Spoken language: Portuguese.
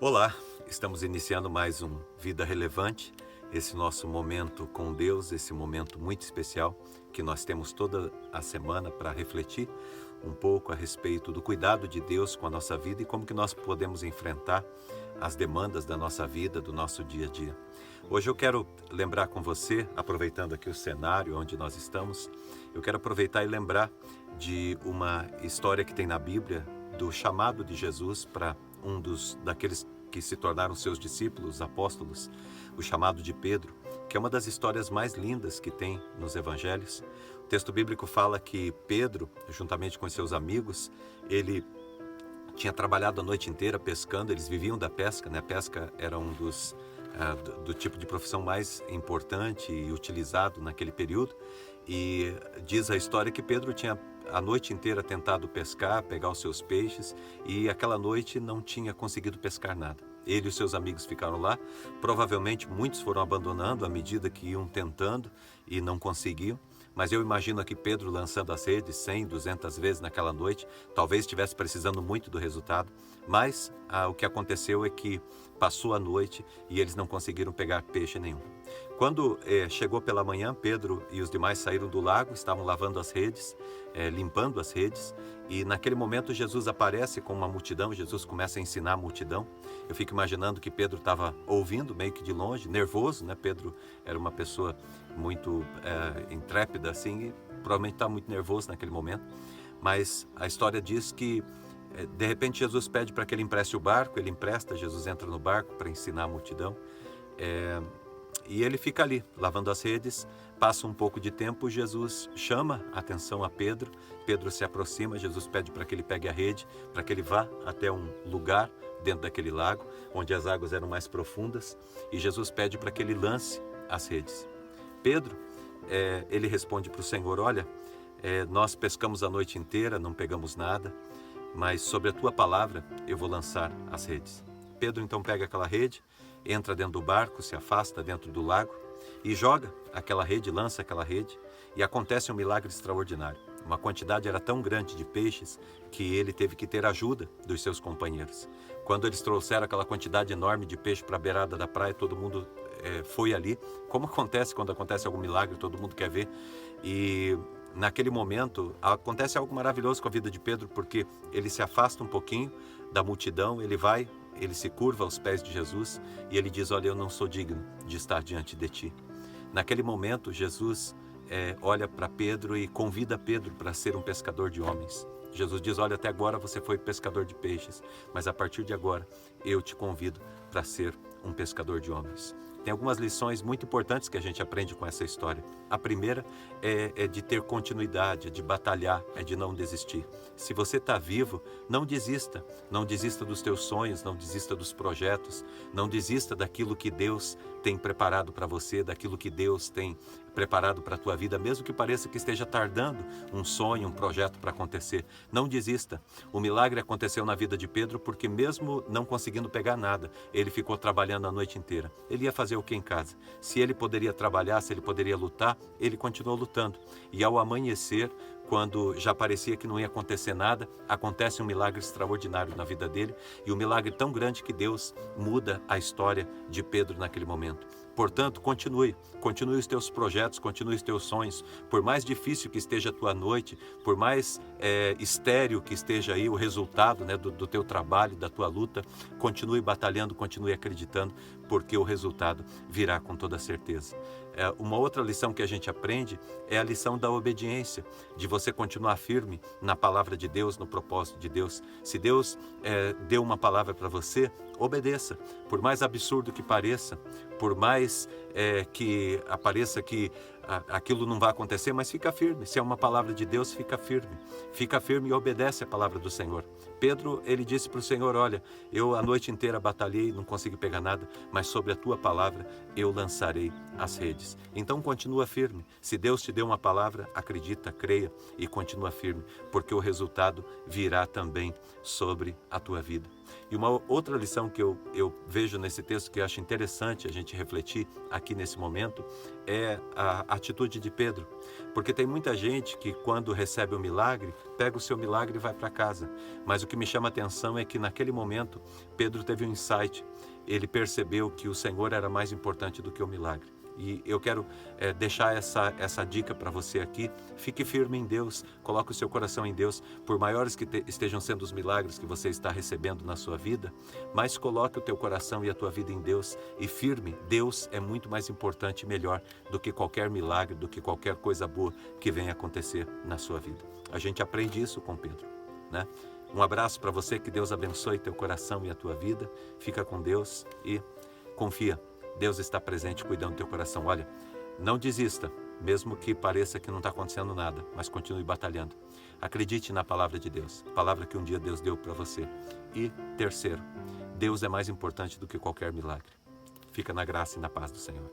Olá, estamos iniciando mais um Vida Relevante, esse nosso momento com Deus, esse momento muito especial que nós temos toda a semana para refletir um pouco a respeito do cuidado de Deus com a nossa vida e como que nós podemos enfrentar as demandas da nossa vida, do nosso dia a dia. Hoje eu quero lembrar com você, aproveitando aqui o cenário onde nós estamos, eu quero aproveitar e lembrar de uma história que tem na Bíblia do chamado de Jesus para daqueles que se tornaram seus discípulos, apóstolos, o chamado de Pedro, que é uma das histórias mais lindas que tem nos evangelhos. O texto bíblico fala que Pedro, juntamente com seus amigos, ele tinha trabalhado a noite inteira pescando, eles viviam da pesca, né? A pesca era do tipo de profissão mais importante e utilizado naquele período. E diz a história que Pedro tinha a noite inteira tentado pescar, pegar os seus peixes, e aquela noite não tinha conseguido pescar nada. Ele e os seus amigos ficaram lá, provavelmente muitos foram abandonando à medida que iam tentando e não conseguiam. Mas eu imagino aqui Pedro lançando as redes 100, 200 vezes naquela noite, talvez estivesse precisando muito do resultado, mas o que aconteceu é que passou a noite e eles não conseguiram pegar peixe nenhum. Quando chegou pela manhã, Pedro e os demais saíram do lago, estavam lavando as redes, limpando as redes, e naquele momento Jesus aparece com uma multidão, Jesus começa a ensinar a multidão. Eu fico imaginando que Pedro estava ouvindo meio que de longe, nervoso, né? Pedro era uma pessoa muito intrépida assim, e provavelmente estava muito nervoso naquele momento, mas a história diz que de repente Jesus pede para que ele empreste o barco, ele empresta, Jesus entra no barco para ensinar a multidão, e ele fica ali, lavando as redes. Passa um pouco de tempo, Jesus chama a atenção a Pedro, Pedro se aproxima, Jesus pede para que ele pegue a rede, para que ele vá até um lugar dentro daquele lago, onde as águas eram mais profundas, e Jesus pede para que ele lance as redes. Pedro, ele responde para o Senhor: olha, nós pescamos a noite inteira, não pegamos nada, mas sobre a tua palavra eu vou lançar as redes. Pedro então pega aquela rede, entra dentro do barco, se afasta dentro do lago e joga aquela rede, lança aquela rede, e acontece um milagre extraordinário. Uma quantidade era tão grande de peixes que ele teve que ter ajuda dos seus companheiros. Quando eles trouxeram aquela quantidade enorme de peixe para a beirada da praia, todo mundo foi ali, como acontece quando acontece algum milagre, todo mundo quer ver. E naquele momento acontece algo maravilhoso com a vida de Pedro, porque ele se afasta um pouquinho da multidão, ele se curva aos pés de Jesus e ele diz: olha, eu não sou digno de estar diante de ti. Naquele momento, Jesus olha para Pedro e convida Pedro para ser um pescador de homens. Jesus diz: olha, até agora você foi pescador de peixes, mas a partir de agora eu te convido para ser um pescador de homens. Tem algumas lições muito importantes que a gente aprende com essa história. A primeira é de ter continuidade, é de batalhar, é de não desistir. Se você está vivo, não desista. Não desista dos teus sonhos, não desista dos projetos, não desista daquilo que Deus tem preparado para você, daquilo que Deus tem preparado para a tua vida, mesmo que pareça que esteja tardando um sonho, um projeto para acontecer. Não desista. O milagre aconteceu na vida de Pedro porque, mesmo não conseguindo pegar nada, ele ficou trabalhando a noite inteira. Ele ia fazer o que em casa? Se ele poderia trabalhar, se ele poderia lutar, ele continuou lutando. E ao amanhecer, quando já parecia que não ia acontecer nada, acontece um milagre extraordinário na vida dele, e um milagre tão grande que Deus muda a história de Pedro naquele momento. Portanto, continue os teus projetos, continue os teus sonhos. Por mais difícil que esteja a tua noite, por mais estéril que esteja aí o resultado, né, do teu trabalho, da tua luta, continue batalhando, continue acreditando, porque o resultado virá com toda certeza. Uma outra lição que a gente aprende é a lição da obediência, de você continuar firme na palavra de Deus, no propósito de Deus. Se Deus deu uma palavra para você, obedeça. Por mais absurdo que pareça, por mais que apareça que aquilo não vai acontecer, mas fica firme. Se é uma palavra de Deus, fica firme. Fica firme e obedece a palavra do Senhor. Pedro, ele disse para o Senhor: olha, eu a noite inteira batalhei, não consegui pegar nada, mas sobre a tua palavra eu lançarei as redes. Então continua firme. Se Deus te deu uma palavra, acredita, creia e continua firme, porque o resultado virá também sobre a tua vida. E uma outra lição que eu vejo nesse texto que eu acho interessante a gente refletir aqui nesse momento é a atitude de Pedro. Porque tem muita gente que quando recebe o milagre, pega o seu milagre e vai para casa. Mas o que me chama a atenção é que naquele momento Pedro teve um insight. Ele percebeu que o Senhor era mais importante do que o milagre. E eu quero deixar essa dica para você aqui. Fique firme em Deus, coloque o seu coração em Deus. Por maiores que estejam sendo os milagres que você está recebendo na sua vida, mas coloque o teu coração e a tua vida em Deus e firme. Deus é muito mais importante e melhor do que qualquer milagre, do que qualquer coisa boa que venha acontecer na sua vida. A gente aprende isso com Pedro, né? Um abraço para você, que Deus abençoe teu coração e a tua vida. Fica com Deus e confia. Deus está presente cuidando do teu coração. Olha, não desista, mesmo que pareça que não está acontecendo nada, mas continue batalhando. Acredite na palavra de Deus, palavra que um dia Deus deu para você. E terceiro, Deus é mais importante do que qualquer milagre. Fica na graça e na paz do Senhor.